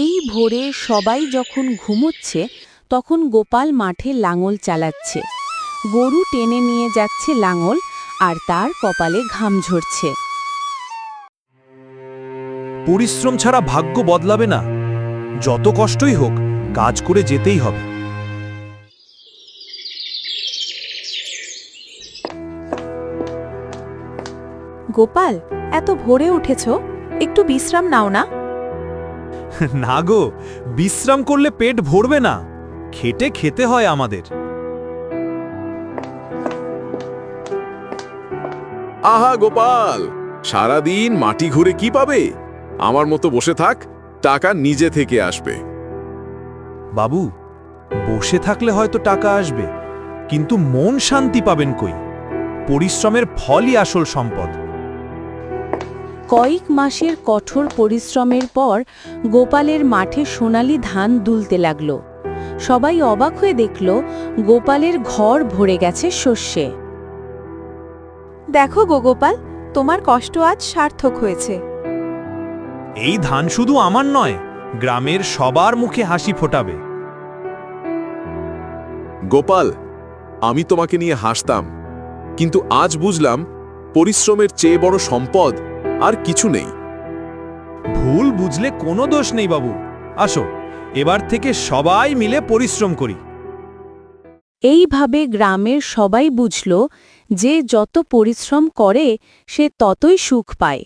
এই ভোরে সবাই যখন ঘুমোচ্ছে তখন গোপাল মাঠে লাঙল চালাচ্ছে। গরু টেনে নিয়ে যাচ্ছে লাঙল, আর তার কপালে ঘাম ঝরছে। পরিশ্রম ছাড়া ভাগ্য বদলাবে না। যত কষ্টই হোক, কাজ করে যেতেই হবে। গোপাল, এত ভোরে উঠেছ, একটু বিশ্রাম নাও না। না গো, বিশ্রাম করলে পেট ভরবে না। খেটে খেতে হয় আমাদের। আহা গোপাল, সারাদিন মাটি ঘুরে কি পাবে? আমার মতো বসে থাক, টাকা নিজে থেকে আসবে। বাবু, বসে থাকলে হয়তো টাকা আসবে, কিন্তু মন শান্তি পাবেন কই? পরিশ্রমের ফলই আসল সম্পদ। কয়েক মাসের কঠোর পরিশ্রমের পর গোপালের মাঠে সোনালি ধান দুলতে লাগল। সবাই অবাক হয়ে দেখল গোপালের ঘর ভরে গেছে শস্যে। দেখো গো গোপাল, তোমার কষ্ট আজ সার্থক হয়েছে। এই ধান শুধু আমার নয়, গ্রামের সবার মুখে হাসি ফোটাবে। গোপাল, আমি তোমাকে নিয়ে হাসতাম, কিন্তু আজ বুঝলাম পরিশ্রমের চেয়ে বড় সম্পদ আর কিছু নেই। ভুল বুঝলে কোনো দোষ নেই বাবু। আসো, এবার থেকে সবাই মিলে পরিশ্রম করি। এইভাবে গ্রামের সবাই বুঝল যে যত পরিশ্রম করে সে ততই সুখ পায়।